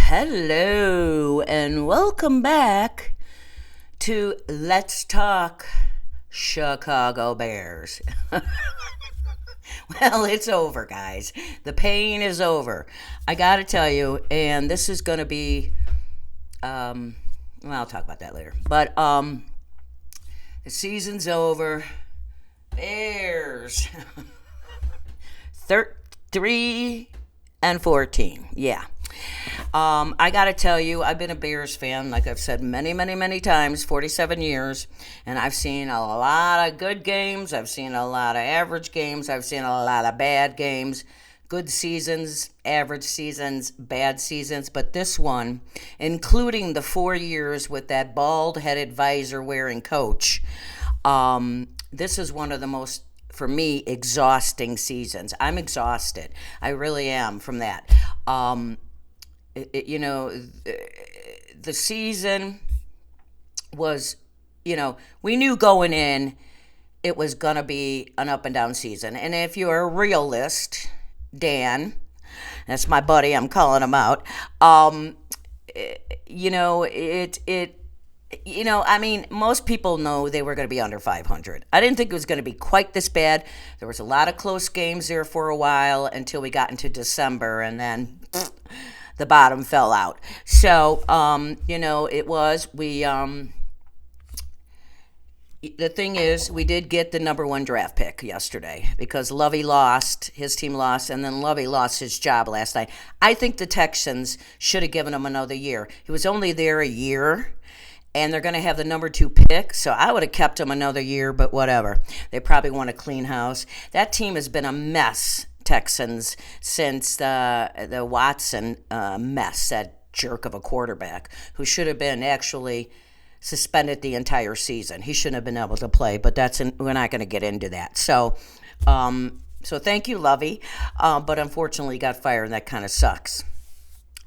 Hello, and welcome back to Let's Talk Chicago Bears. Well, it's over, guys. The pain is over. I got to tell you, and this is going to be, I'll talk about that later. But the season's over. Bears. 3 and 14. Yeah. I got to tell you, I've been a Bears fan, like I've said many, many, many times, 47 years, and I've seen a lot of good games. I've seen a lot of average games. I've seen a lot of bad games, good seasons, average seasons, bad seasons. But this one, including the 4 years with that bald-headed visor-wearing coach, this is one of the most, for me, exhausting seasons. I'm exhausted. I really am from that. The season was, we knew going in it was going to be an up and down season. And if you're a realist, Dan, that's my buddy, I'm calling him out, most people know they were going to be under 500. I didn't think it was going to be quite this bad. There was a lot of close games there for a while until we got into December, and then the bottom fell out. So, the thing is, we did get the number one draft pick yesterday because Lovey lost, his team lost, and then Lovey lost his job last night. I think the Texans should have given him another year. He was only there a year, and they're going to have the number 2 pick, so I would have kept him another year, but whatever. They probably want a clean house. That team has been a mess, Texans, since the Watson mess, that jerk of a quarterback, who should have been actually suspended the entire season. He shouldn't have been able to play, but we're not going to get into that. So thank you, Lovey, but unfortunately he got fired, and that kind of sucks.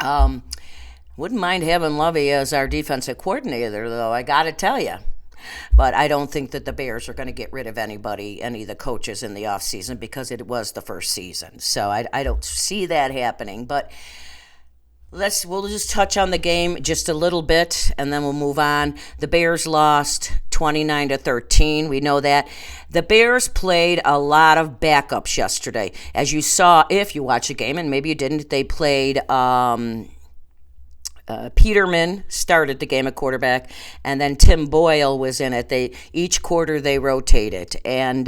Wouldn't mind having Lovey as our defensive coordinator, though, I got to tell you. But I don't think that the Bears are going to get rid of any of the coaches in the offseason because it was the first season. So I don't see that happening. But we'll just touch on the game just a little bit, and then we'll move on. The Bears lost 29-13. We know that. The Bears played a lot of backups yesterday. As you saw, if you watch the game, and maybe you didn't, they played Peterman started the game at quarterback, and then Tim Boyle was in it. Each quarter they rotated, and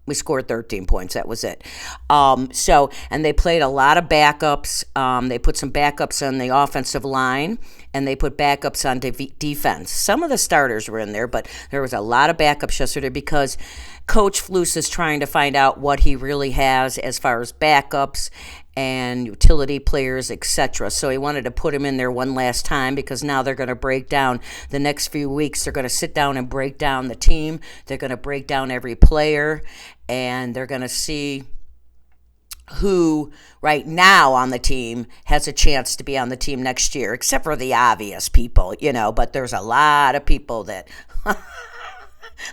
we scored 13 points. That was it. And they played a lot of backups. They put some backups on the offensive line, and they put backups on defense. Some of the starters were in there, but there was a lot of backups yesterday because Coach Flus is trying to find out what he really has as far as backups and utility players, etc. So he wanted to put him in there one last time because now they're going to break down the next few weeks. They're going to sit down and break down the team. They're going to break down every player, and they're going to see who right now on the team has a chance to be on the team next year, except for the obvious people, but there's a lot of people that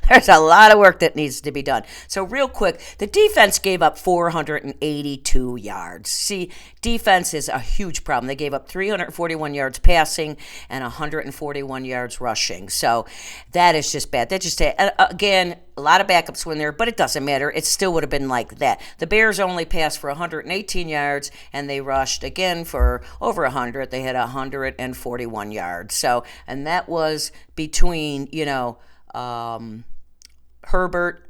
there's a lot of work that needs to be done. So real quick, the defense gave up 482 yards. See, defense is a huge problem. They gave up 341 yards passing and 141 yards rushing. So that is just bad. Again, a lot of backups were in there, but it doesn't matter. It still would have been like that. The Bears only passed for 118 yards, and they rushed again for over 100. They had 141 yards. So, and that was between, Herbert,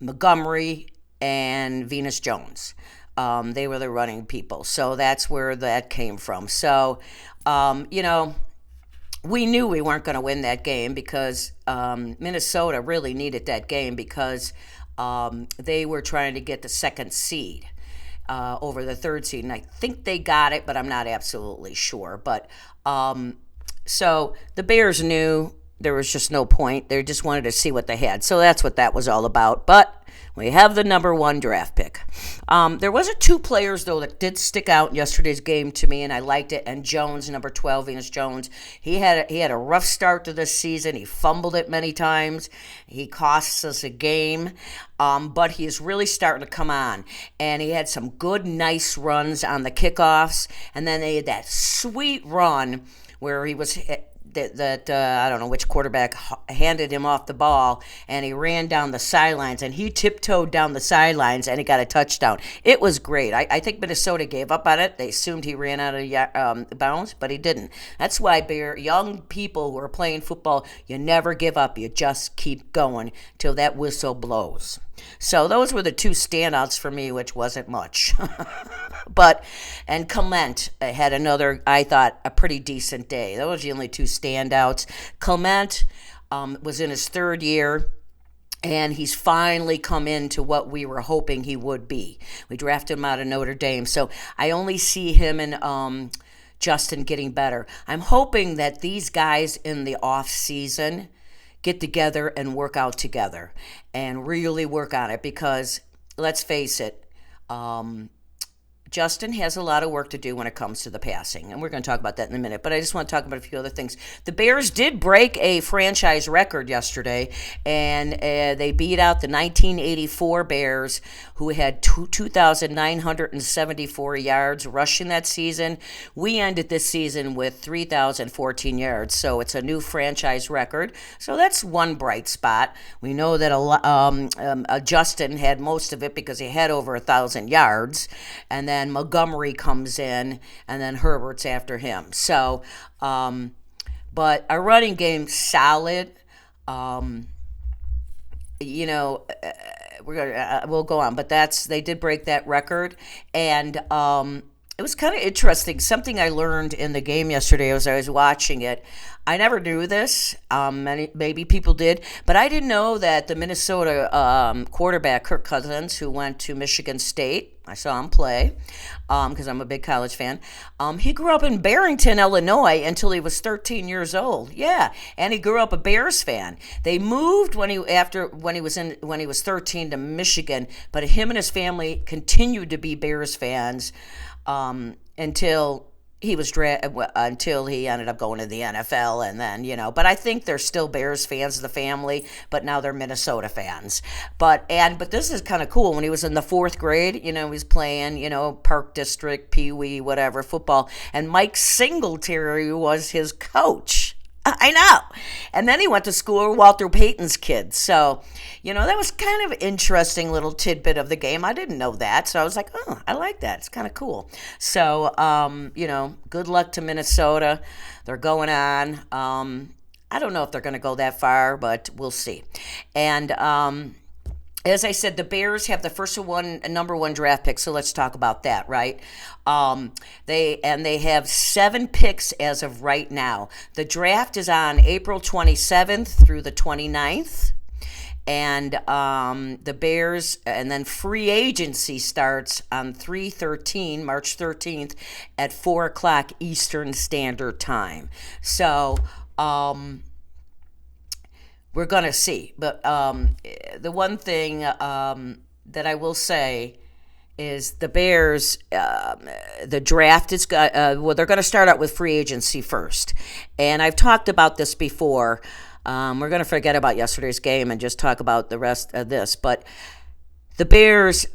Montgomery, and Venus Jones. They were the running people. So that's where that came from. So, we knew we weren't going to win that game because Minnesota really needed that game because they were trying to get the second seed over the third seed. And I think they got it, but I'm not absolutely sure. But so the Bears knew there was just no point. They just wanted to see what they had. So that's what that was all about. But we have the number 1 draft pick. There was 2 players, though, that did stick out in yesterday's game to me, and I liked it. And Jones, number 12, Venus Jones, he had a rough start to this season. He fumbled it many times. He costs us a game. But he is really starting to come on. And he had some good, nice runs on the kickoffs. And then they had that sweet run where he was that I don't know which quarterback handed him off the ball, and he ran down the sidelines, and he tiptoed down the sidelines, and he got a touchdown. It was great. I think Minnesota gave up on it. They assumed he ran out of bounds, but he didn't. That's why young people who are playing football, you never give up. You just keep going till that whistle blows. So those were the two standouts for me, which wasn't much. And Clement had another, I thought, a pretty decent day. Those were the only two standouts. Clement was in his third year, and he's finally come into what we were hoping he would be. We drafted him out of Notre Dame, so I only see him and Justin getting better. I'm hoping that these guys in the off season get together and work out together and really work on it, because let's face it, Justin has a lot of work to do when it comes to the passing, and we're going to talk about that in a minute, but I just want to talk about a few other things. The Bears did break a franchise record yesterday, and they beat out the 1984 Bears, who had 2,974 yards rushing that season. We ended this season with 3,014 yards, so it's a new franchise record. So that's one bright spot. We know that Justin had most of it because he had over 1,000 yards, and then Montgomery comes in, and then Herbert's after him. So, but our running game solid. We'll go on, but they did break that record, and it was kind of interesting. Something I learned in the game yesterday as I was watching it. I never knew this. Maybe people did, but I didn't know that the Minnesota quarterback, Kirk Cousins, who went to Michigan State, I saw him play because I'm a big college fan. He grew up in Barrington, Illinois, until he was 13 years old. Yeah, and he grew up a Bears fan. They moved when he was 13 to Michigan, but him and his family continued to be Bears fans until he ended up going to the NFL, and then, but I think they're still Bears fans, the family, but now they're Minnesota fans. But this is kind of cool. When he was in the fourth grade, he was playing, Park District, Pee Wee, whatever, football, and Mike Singletary was his coach. I know. And then he went to school with Walter Payton's kids. So, that was kind of an interesting little tidbit of the game. I didn't know that. So I was like, oh, I like that. It's kind of cool. So, good luck to Minnesota. They're going on. I don't know if they're going to go that far, but we'll see. And as I said, the Bears have the number one draft pick, so let's talk about that, right? They have 7 picks as of right now. The draft is on April 27th through the 29th, and the Bears, and then free agency starts on March 13th at 4 o'clock Eastern Standard Time. So, we're going to see. But the one thing that I will say is the Bears, the draft is, they're going to start out with free agency first. And I've talked about this before. We're going to forget about yesterday's game and just talk about the rest of this. But the Bears,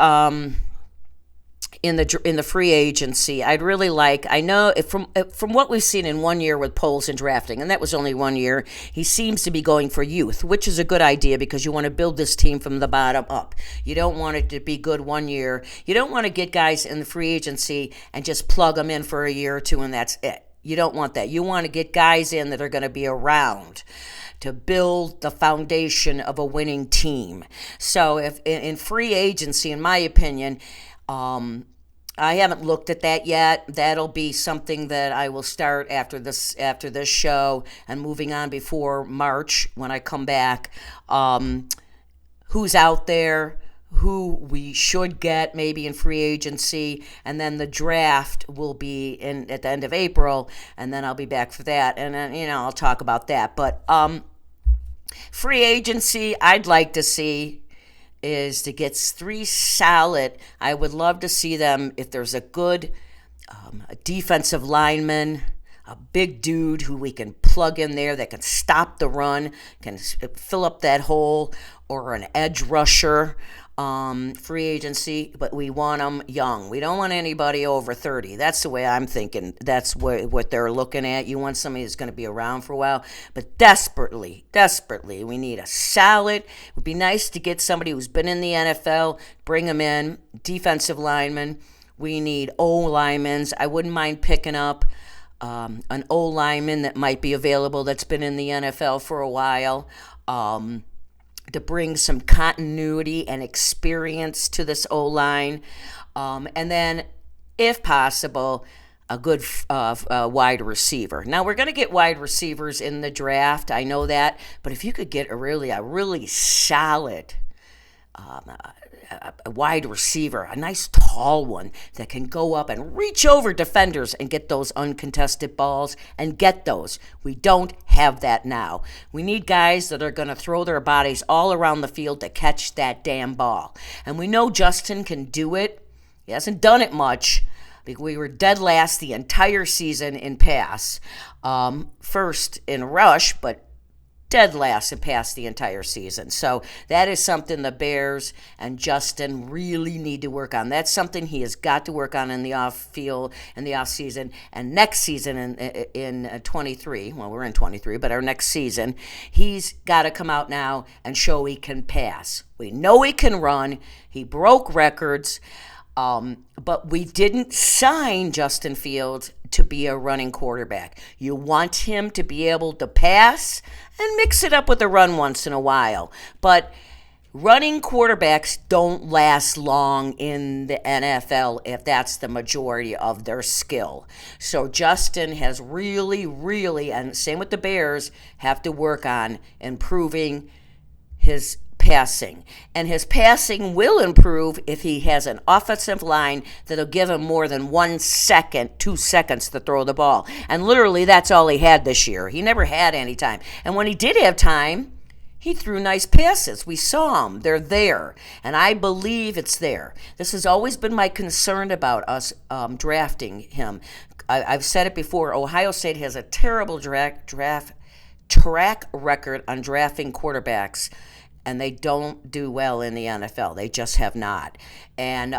in the free agency, I'd really like, I know from what we've seen in 1 year with Poles and drafting, and that was only 1 year, he seems to be going for youth, which is a good idea because you want to build this team from the bottom up. You don't want it to be good 1 year. You don't want to get guys in the free agency and just plug them in for a year or two and that's it. You don't want that. You want to get guys in that are going to be around to build the foundation of a winning team. So if in free agency, in my opinion, I haven't looked at that yet. That'll be something that I will start after this show and moving on before March when I come back. Who's out there? Who we should get maybe in free agency, and then the draft will be at the end of April, and then I'll be back for that, and then I'll talk about that. But free agency, I'd like to see is to get 3 solid. I would love to see them if there's a good defensive lineman, a big dude who we can plug in there that can stop the run, can fill up that hole, or an edge rusher. Free agency, but we want them young. We don't want anybody over 30. That's the way I'm thinking. That's what they're looking at. You want somebody who's going to be around for a while, but desperately, we need a solid. It would be nice to get somebody who's been in the NFL, bring them in, defensive lineman. We need O-linemen. I wouldn't mind picking up an O-lineman that might be available that's been in the NFL for a while. To bring some continuity and experience to this O-line. And then, if possible, a good wide receiver. Now, we're going to get wide receivers in the draft. I know that. But if you could get a really solid a wide receiver, a nice tall one that can go up and reach over defenders and get those uncontested balls and get those. We don't have that now. We need guys that are going to throw their bodies all around the field to catch that damn ball. And we know Justin can do it. He hasn't done it much. We were dead last the entire season in pass. First in rush, but dead last and past the entire season. So that is something the Bears and Justin really need to work on. That's something he has got to work on in the off field, in the off season, and next season in 23. Well, we're in 23, but our next season, he's got to come out now and show he can pass. We know he can run. He broke records. But we didn't sign Justin Fields to be a running quarterback. You want him to be able to pass and mix it up with a run once in a while. But running quarterbacks don't last long in the NFL if that's the majority of their skill. So Justin has really, and same with the Bears, have to work on improving his passing. And his passing will improve if he has an offensive line that'll give him more than 1 second, 2 seconds to throw the ball. And literally that's all he had this year. He never had any time. And when he did have time, he threw nice passes. We saw them. They're there. And I believe it's there. This has always been my concern about us drafting him. I've said it before. Ohio State has a terrible track record on drafting quarterbacks, and they don't do well in the NFL. They just have not. And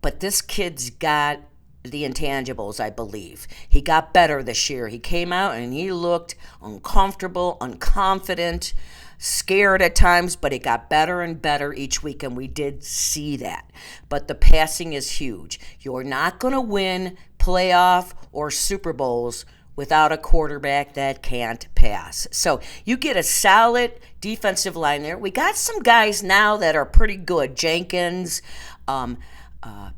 but this kid's got the intangibles, I believe. He got better this year. He came out and he looked uncomfortable, unconfident, scared at times, but it got better and better each week, and we did see that. But the passing is huge. You're not going to win playoff or Super Bowls without a quarterback that can't pass. So you get a solid defensive line there. We got some guys now that are pretty good. Jenkins,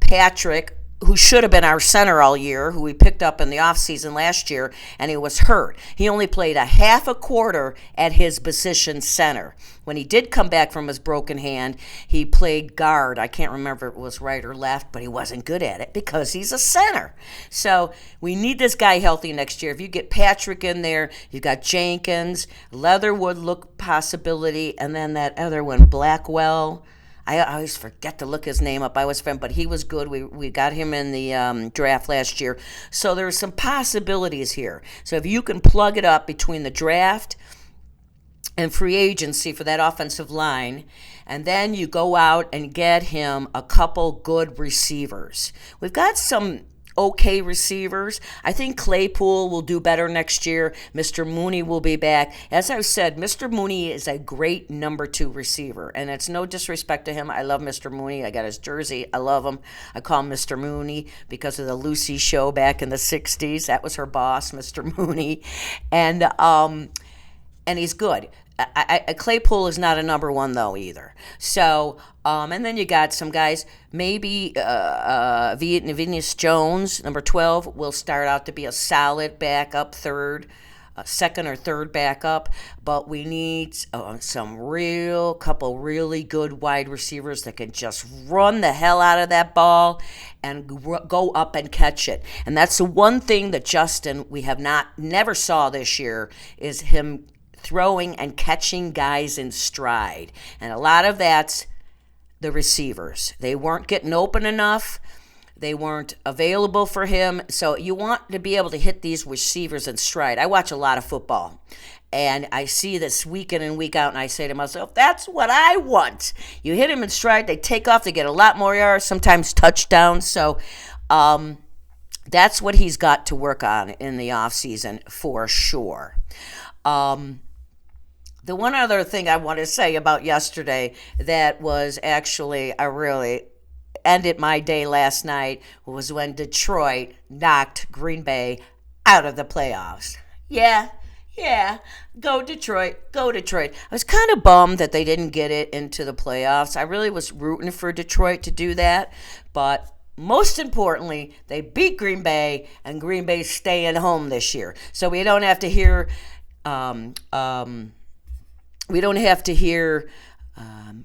Patrick, who should have been our center all year, who we picked up in the offseason last year, and he was hurt. He only played a half a quarter at his position center. When he did come back from his broken hand, he played guard. I can't remember if it was right or left, but he wasn't good at it because he's a center. So we need this guy healthy next year. If you get Patrick in there, you've got Jenkins, Leatherwood look possibility, and then that other one, Blackwell. I always forget to look his name up. I was but he was good. We got him in the draft last year. So there's some possibilities here. So if you can plug it up between the draft and free agency for that offensive line, and then you go out and get him a couple good receivers. We've got some okay receivers. I think Claypool will do better next year. Mr. Mooney will be back. As I've said, Mr. Mooney is a great number 2 receiver, and it's no disrespect to him. I love Mr. Mooney. I got his jersey. I love him. I call him Mr. Mooney because of the Lucy show back in the 60s. That was her boss, Mr. Mooney. And he's good. Claypool is not a number 1, though, either. So, and then you got some guys, maybe Venus Jones, number 12, will start out to be a solid backup second or third backup, but we need couple really good wide receivers that can just run the hell out of that ball and go up and catch it. And that's the one thing that Justin, we have never saw this year, is him throwing and catching guys in stride. And a lot of that's the receivers. They weren't getting open enough. They weren't available for him. So you want to be able to hit these receivers in stride. I watch a lot of football. And I see this week in and week out, and I say to myself, that's what I want. You hit them in stride, they take off, they get a lot more yards, sometimes touchdowns. So that's what he's got to work on in the offseason for sure. The one other thing I want to say about yesterday that was actually a really ended my day last night was when Detroit knocked Green Bay out of the playoffs. Yeah, go Detroit, go Detroit. I was kind of bummed that they didn't get it into the playoffs. I really was rooting for Detroit to do that, but most importantly, they beat Green Bay, and Green Bay's staying home this year. So we don't have to hear,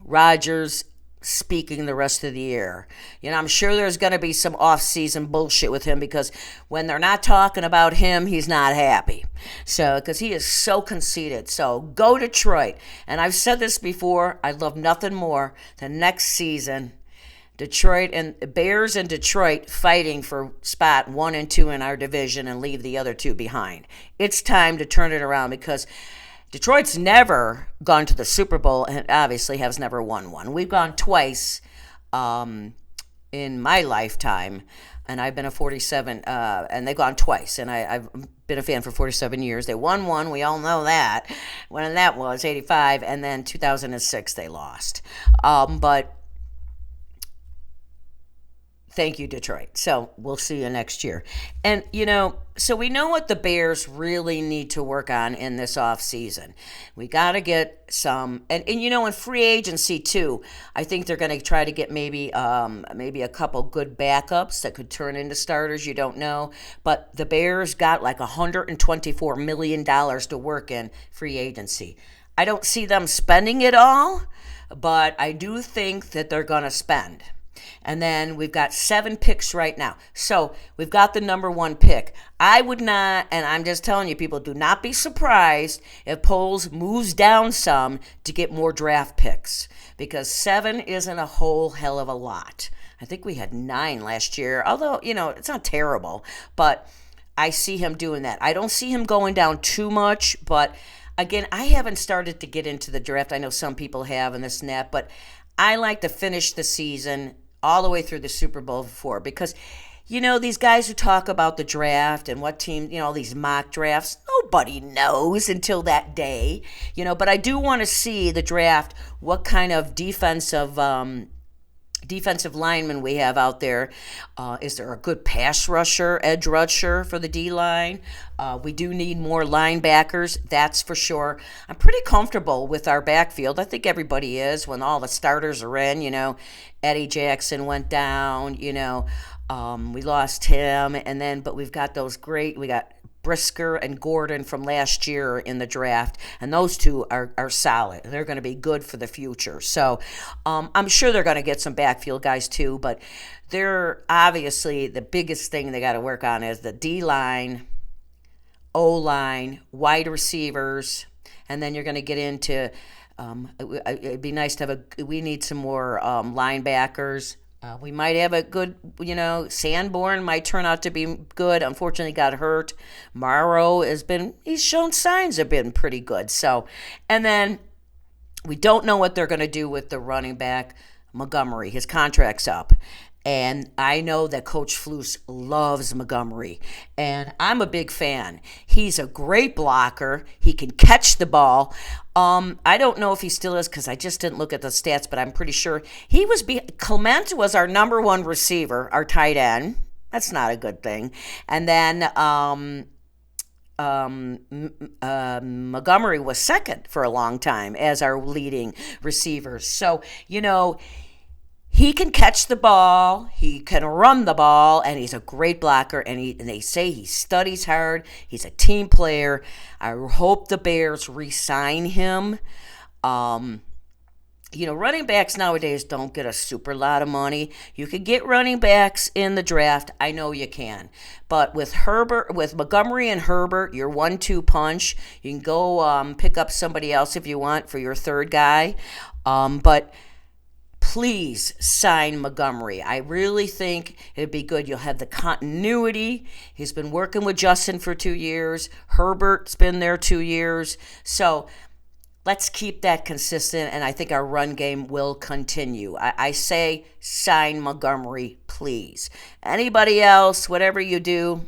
Rodgers speaking the rest of the year. I'm sure there's going to be some off-season bullshit with him because when they're not talking about him, he's not happy. So, because he is so conceited. So, go Detroit. And I've said this before, I'd love nothing more than next season, Detroit and Bears and Detroit fighting for spot 1 and 2 in our division and leave the other two behind. It's time to turn it around because Detroit's never gone to the Super Bowl and obviously has never won one. We've gone twice in my lifetime, and I've been a 47, and they've gone twice, and I've been a fan for 47 years. They won one, we all know that, when that was, 85, and then 2006 they lost. But thank you, Detroit. So we'll see you next year. And, so we know what the Bears really need to work on in this offseason. We got to get some, and in free agency too, I think they're going to try to get maybe a couple good backups that could turn into starters. You don't know. But the Bears got like $124 million to work in free agency. I don't see them spending it all, but I do think that they're going to spend. And then we've got 7 picks right now. So we've got the number 1 pick. I would not, and I'm just telling you, people, do not be surprised if Poles moves down some to get more draft picks because 7 isn't a whole hell of a lot. I think we had 9 last year, although, it's not terrible, but I see him doing that. I don't see him going down too much, but again, I haven't started to get into the draft. I know some people have in this and that, but I like to finish the season all the way through the Super Bowl before because, these guys who talk about the draft and what team, all these mock drafts, nobody knows until that day, but I do want to see the draft, what kind of defensive lineman we have out there. Is there a good pass rusher, edge rusher for the D-line? We do need more linebackers, that's for sure. I'm pretty comfortable with our backfield. I think everybody is when all the starters are in. Eddie Jackson went down, we lost him, but we've got we got Brisker and Gordon from last year in the draft, and those two are solid. They're going to be good for the future. So I'm sure they're going to get some backfield guys too, but they're obviously the biggest thing they got to work on is the D-line, O-line, wide receivers, and then you're going to get into it'd be nice to we need some more linebackers. We might have a good, Sanborn might turn out to be good. Unfortunately, got hurt. Morrow he's shown signs of being pretty good. So, and then we don't know what they're going to do with the running back, Montgomery. His contract's up. And I know that Coach Flus loves Montgomery, and I'm a big fan. He's a great blocker. He can catch the ball. I don't know if he still is because I just didn't look at the stats, but I'm pretty sure Clement was our number 1 receiver, our tight end. That's not a good thing. And then Montgomery was second for a long time as our leading receiver. So, he can catch the ball, he can run the ball, and he's a great blocker, and they say he studies hard, he's a team player. I hope the Bears re-sign him. Running backs nowadays don't get a super lot of money. You can get running backs in the draft. I know you can. But with Montgomery and Herbert, your 1-2 punch, you can go pick up somebody else if you want for your third guy. But please sign Montgomery. I really think it'd be good. You'll have the continuity. He's been working with Justin for 2 years. Herbert's been there 2 years. So let's keep that consistent, and I think our run game will continue. I say sign Montgomery, please. Anybody else, whatever you do,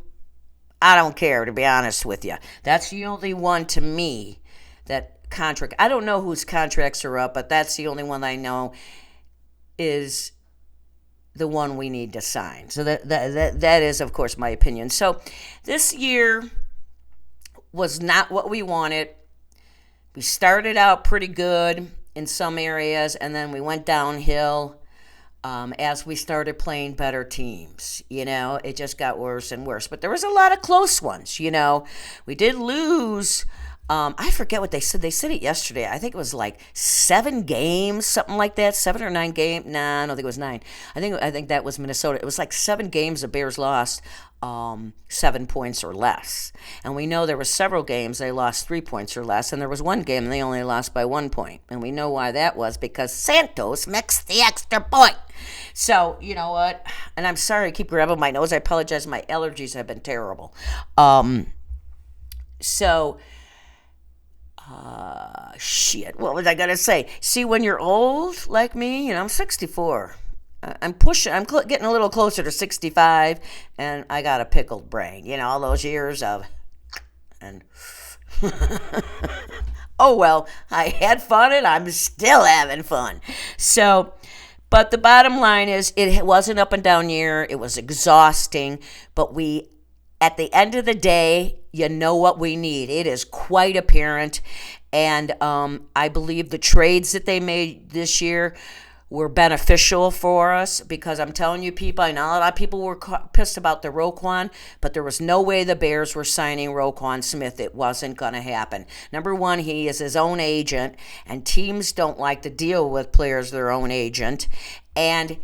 I don't care, to be honest with you. That's the only one to me that contract. I don't know whose contracts are up, but that's the only one I know is the one we need to sign. So that is, of course, my opinion. So this year was not what we wanted. We started out pretty good in some areas, and then we went downhill as we started playing better teams. It just got worse and worse. But there was a lot of close ones. We did lose. I forget what they said. They said it yesterday. I think it was like 7 games, something like that. 7 or 9 games. Nah, I don't think it was 9. I think that was Minnesota. It was like 7 games the Bears lost 7 points or less. And we know there were several games they lost 3 points or less, and there was one game they only lost by 1 point. And we know why that was, because Santos mixed the extra point. So, you know what? And I'm sorry, I keep grabbing my nose. I apologize. My allergies have been terrible. Shit, what was I going to say? See, when you're old like me, I'm 64. I'm getting a little closer to 65, and I got a pickled brain. All those years of, and oh well, I had fun and I'm still having fun. So, but the bottom line is, it wasn't up and down year. It was exhausting, but at the end of the day, you know what we need. It is quite apparent, and I believe the trades that they made this year were beneficial for us, because I'm telling you, people, I know a lot of people were pissed about the Roquan, but there was no way the Bears were signing Roquan Smith. It wasn't going to happen. Number one, he is his own agent, and teams don't like to deal with players their own agent. And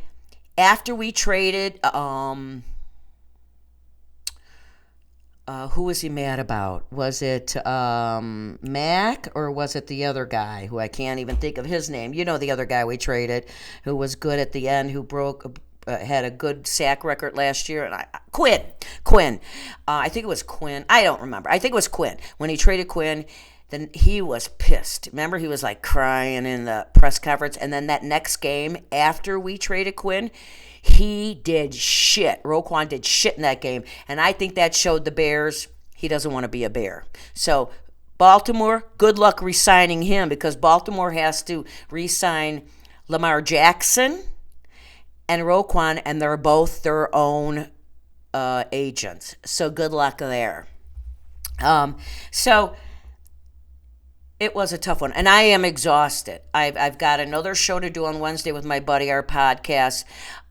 after we traded, who was he mad about? Was it Mac, or was it the other guy who I can't even think of his name? The other guy we traded who was good at the end, who had a good sack record last year. And Quinn. I think it was Quinn. I don't remember. I think it was Quinn. When he traded Quinn, then he was pissed. Remember, he was like crying in the press conference. And then that next game after we traded Quinn, he did shit. Roquan did shit in that game. And I think that showed the Bears he doesn't want to be a Bear. So Baltimore, good luck re-signing him, because Baltimore has to re-sign Lamar Jackson and Roquan, and they're both their own agents. So good luck there. So it was a tough one, and I am exhausted. I've got another show to do on Wednesday with my buddy, our podcast.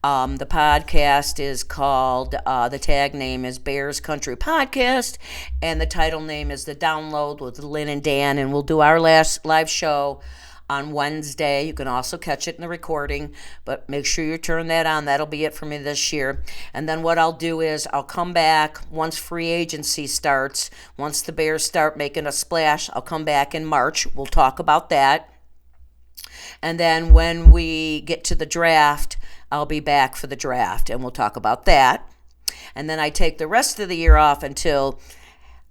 The podcast is called, the tag name is Bears Country Podcast, and the title name is The Download with Lynn and Dan, and we'll do our last live show on Wednesday. You can also catch it in the recording, but make sure you turn that on. That'll be it for me this year. And then what I'll do is I'll come back once free agency starts. Once the Bears start making a splash, I'll come back in March. We'll talk about that. And then when we get to the draft, I'll be back for the draft, and we'll talk about that. And then I take the rest of the year off until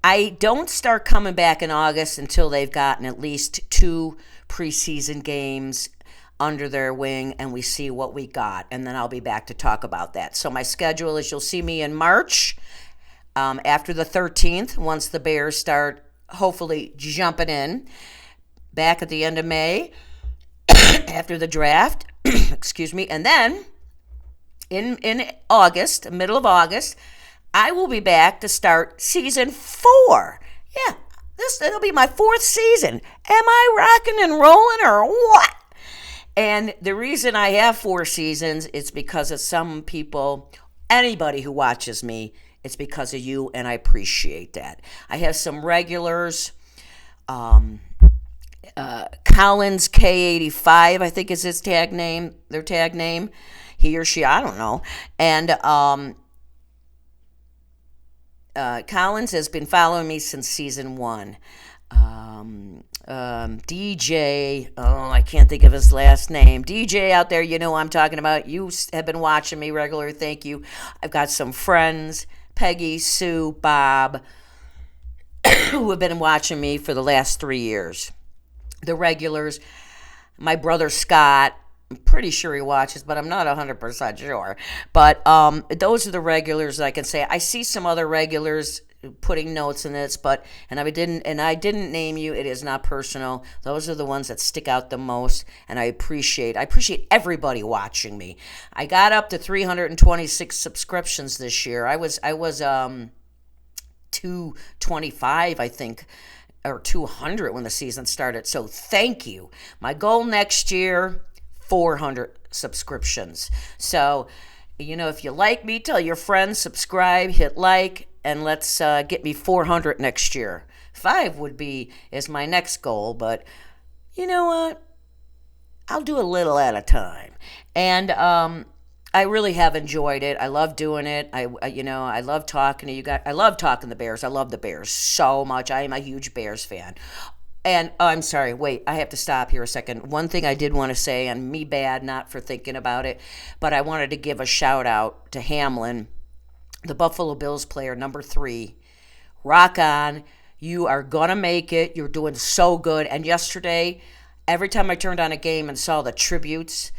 I don't start coming back in August until they've gotten at least 2 preseason games under their wing, and we see what we got, and then I'll be back to talk about that. So my schedule is, you'll see me in March after the 13th, once the Bears start hopefully jumping in, back at the end of May after the draft, excuse me, and then in August, middle of August, I will be back to start season 4. Yeah, it'll be my 4th season. Am I rocking and rolling or what? And the reason I have 4 seasons is because of some people, anybody who watches me, it's because of you, and I appreciate that. I have some regulars. Collins K85, I think is his tag name, their tag name. He or she, I don't know. And Collins has been following me since season 1. DJ, oh, I can't think of his last name. DJ out there, you know who I'm talking about. You have been watching me regularly. Thank you. I've got some friends, Peggy, Sue, Bob, who have been watching me for the last 3 years. The regulars, my brother Scott, I'm pretty sure he watches, but I'm not 100% sure. But those are the regulars that I can say. I see some other regulars putting notes in this, and I didn't name you. It is not personal. Those are the ones that stick out the most, and I appreciate everybody watching me. I got up to 326 subscriptions this year. I was 225, I think, or 200 when the season started. So thank you. My goal next year, 400 subscriptions. So, if you like me, tell your friends, subscribe, hit like, and let's get me 400 next year. 5 is my next goal, but you know what? I'll do a little at a time. And I really have enjoyed it. I love doing it. I love talking to you guys. I love talking the Bears. I love the Bears so much. I am a huge Bears fan. And I'm sorry, wait, I have to stop here a second. One thing I did want to say, and me bad, not for thinking about it, but I wanted to give a shout out to Hamlin, the Buffalo Bills player, number 3. Rock on. You are going to make it. You're doing so good. And yesterday, every time I turned on a game and saw the tributes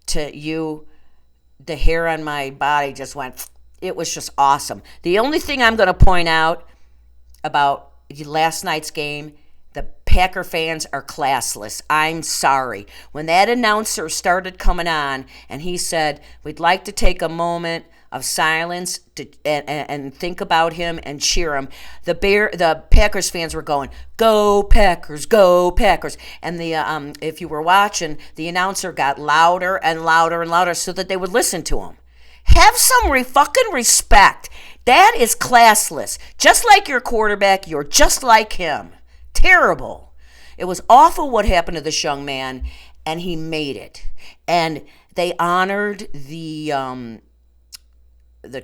to you, the hair on my body just went, it was just awesome. The only thing I'm going to point out about last night's game, the Packer fans are classless. I'm sorry. When that announcer started coming on and he said, we'd like to take a moment of silence and think about him and cheer him, the Packers fans were going, go Packers, go Packers. And if you were watching, the announcer got louder and louder and louder so that they would listen to him. Have some fucking respect. That is classless. Just like your quarterback, you're just like him. Terrible. It was awful what happened to this young man, and he made it. And they honored the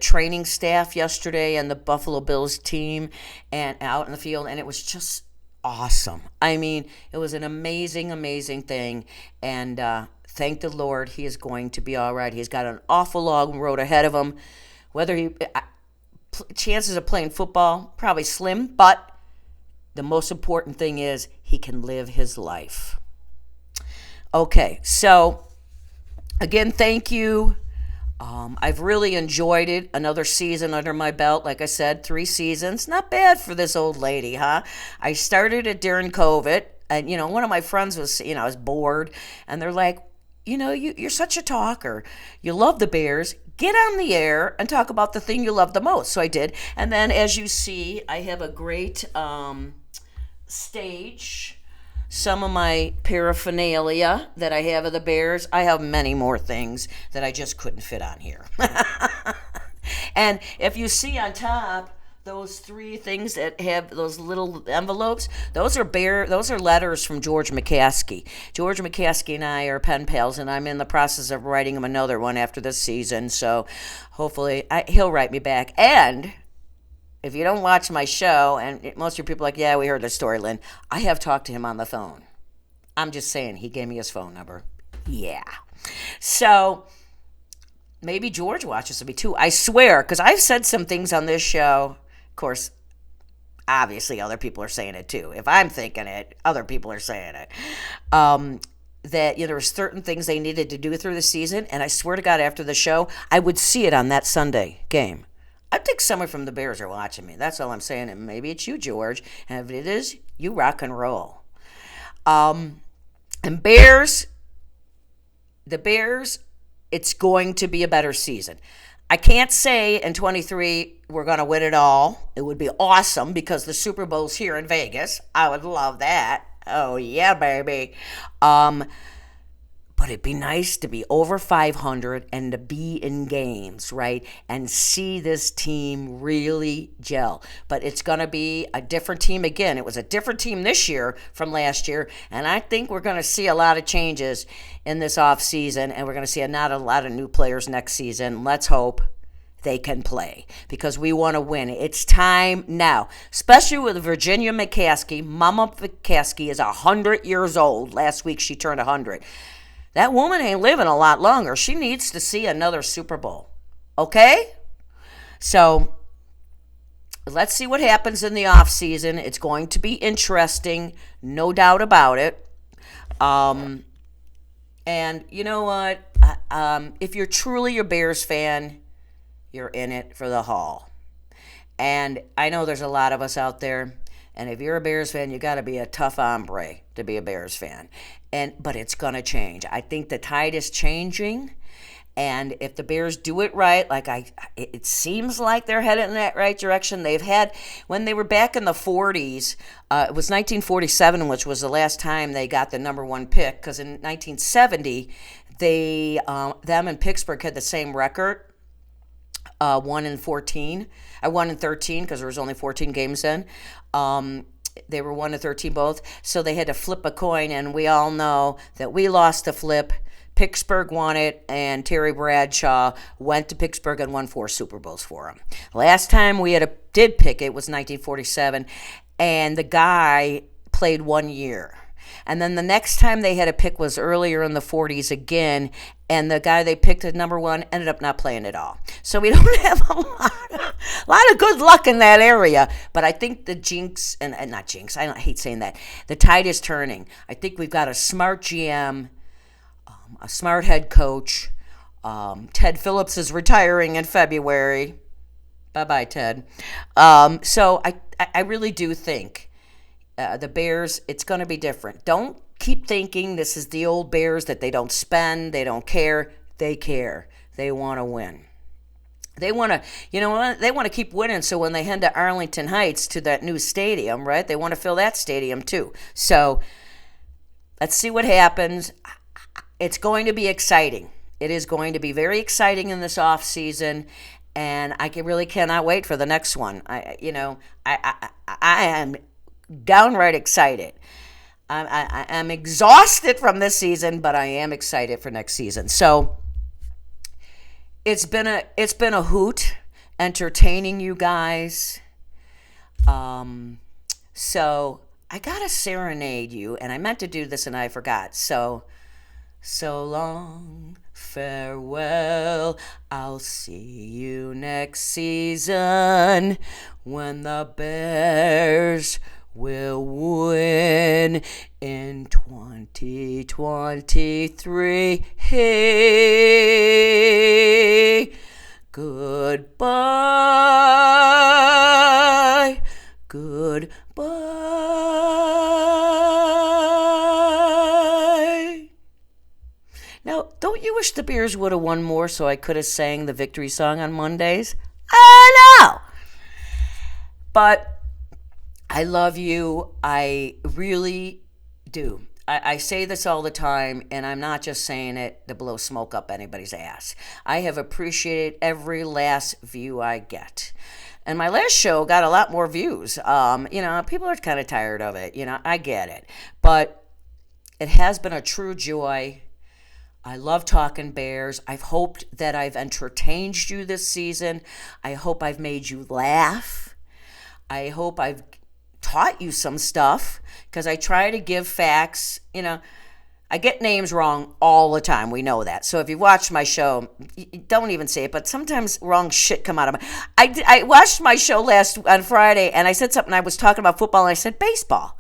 training staff yesterday and the Buffalo Bills team and out in the field, and it was just awesome. I mean, it was an amazing, amazing thing, and thank the Lord he is going to be all right. He's got an awful long road ahead of him. Chances of playing football, probably slim, but the most important thing is he can live his life. Okay, so again, thank you. I've really enjoyed it. Another season under my belt. Like I said, 3 seasons. Not bad for this old lady, huh? I started it during COVID. And, one of my friends was, I was bored. And they're like, you're such a talker. You love the Bears. Get on the air and talk about the thing you love the most. So I did. And then, as you see, I have a great stage. Some of my paraphernalia that I have of the Bears. I have many more things that I just couldn't fit on here. And if you see on top those 3 things that have those little envelopes, those are letters from George McCaskey. George McCaskey and I are pen pals, and I'm in the process of writing him another one after this season. So hopefully he'll write me back. And if you don't watch my show, and most of your people are like, yeah, we heard the story, Lynn, I have talked to him on the phone. I'm just saying, he gave me his phone number. Yeah. So maybe George watches me too. I swear, because I've said some things on this show. Of course, obviously other people are saying it too. If I'm thinking it, other people are saying it. That there were certain things they needed to do through the season, and I swear to God, after the show, I would see it on that Sunday game. I think someone from the Bears are watching me. That's all I'm saying. And maybe it's you, George. And if it is, you rock and roll. And the Bears, it's going to be a better season. I can't say in 23 we're going to win it all. It would be awesome because the Super Bowl's here in Vegas. I would love that. Oh, yeah, baby. But it'd be nice to be over 500 and to be in games, right? And see this team really gel. But it's going to be a different team again. It was a different team this year from last year. And I think we're going to see a lot of changes in this offseason. And we're going to see not a lot of new players next season. Let's hope they can play because we want to win. It's time now, especially with Virginia McCaskey. Mama McCaskey is 100 years old. Last week she turned 100. That woman ain't living a lot longer. She needs to see another Super Bowl. Okay? So let's see what happens in the offseason. It's going to be interesting, no doubt about it. And you know what? If you're truly a Bears fan, you're in it for the haul. And I know there's a lot of us out there. And if you're a Bears fan, you got to be a tough hombre to be a Bears fan. But it's going to change. I think the tide is changing. And if the Bears do it right, it seems like they're headed in that right direction. They've had, when they were back in the 40s, it was 1947, which was the last time they got the number one pick, because in 1970, them and Pittsburgh had the same record, 1-13, because there was only 14 games then. They were 1-13 both, so they had to flip a coin, and we all know that we lost the flip. Pittsburgh won it, and Terry Bradshaw went to Pittsburgh and won 4 Super Bowls for him. Last time we did pick it was 1947, and the guy played 1 year. And then the next time they had a pick was earlier in the 40s again, and the guy they picked at number 1 ended up not playing at all. So we don't have a lot of good luck in that area. But I think the jinx, and not jinx, I hate saying that, the tide is turning. I think we've got a smart GM, a smart head coach. Ted Phillips is retiring in February. Bye-bye, Ted. So I really do think the Bears, it's going to be different. Don't keep thinking this is the old Bears, that they don't spend, they don't care. They care. They want to win. They want to, they want to keep winning, so when they head to Arlington Heights, to that new stadium, right, they want to fill that stadium too. So let's see what happens. It's going to be exciting. It is going to be very exciting in this off season, and I really cannot wait for the next one. I am downright excited. I'm exhausted from this season, but I am excited for next season. So it's been a hoot entertaining you guys. So I gotta serenade you, and I meant to do this and I forgot. So long, farewell, I'll see you next season when the Bears will win in 2023. Hey, goodbye, goodbye. Now, don't you wish the Bears would have won more so I could have sang the victory song on Mondays? I know. But I love you. I really do. I say this all the time, and I'm not just saying it to blow smoke up anybody's ass. I have appreciated every last view I get. And my last show got a lot more views. People are kind of tired of it. I get it. But it has been a true joy. I love talking Bears. I've hoped that I've entertained you this season. I hope I've made you laugh. I hope I've taught you some stuff, because I try to give facts. I get names wrong all the time. We know that. So if you watch my show, don't even say it, but sometimes wrong shit come out of my... I watched my show on Friday, and I said something. I was talking about football, and I said baseball.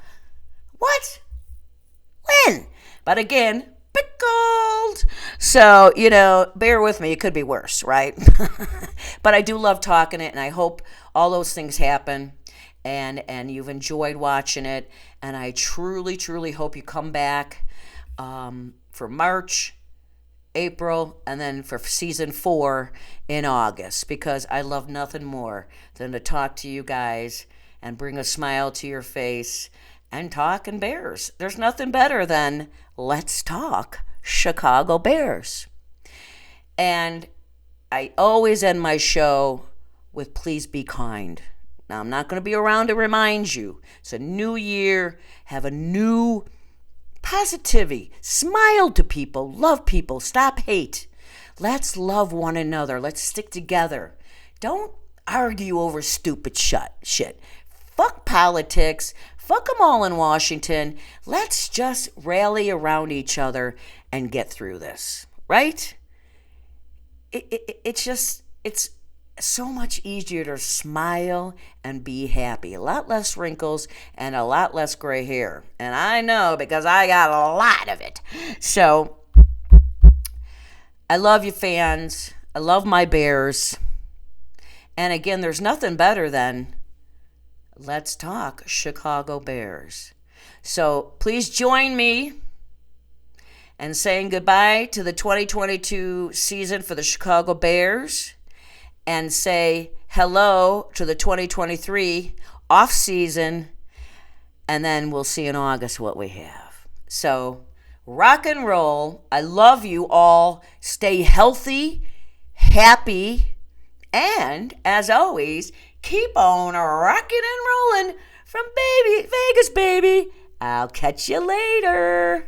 What? When? But again, pickled. So, bear with me. It could be worse, right? But I do love talking it, and I hope all those things happen, and you've enjoyed watching it. And I truly, truly hope you come back for March, April, and then for season 4 in August, because I love nothing more than to talk to you guys and bring a smile to your face and talking Bears. There's nothing better than let's talk Chicago Bears. And I always end my show with please be kind. Now, I'm not going to be around to remind you. It's a new year. Have a new positivity. Smile to people. Love people. Stop hate. Let's love one another. Let's stick together. Don't argue over stupid shit. Fuck politics. Fuck them all in Washington. Let's just rally around each other and get through this, right? It's so much easier to smile and be happy. A lot less wrinkles and a lot less gray hair. And I know because I got a lot of it. So, I love you, fans. I love my Bears. And again, there's nothing better than let's talk Chicago Bears. So please join me in saying goodbye to the 2022 season for the Chicago Bears and say hello to the 2023 off season, and then we'll see in August what we have. So rock and roll. I love you all. Stay healthy, happy, and as always, keep on rocking and rolling from Vegas, baby. I'll catch you later.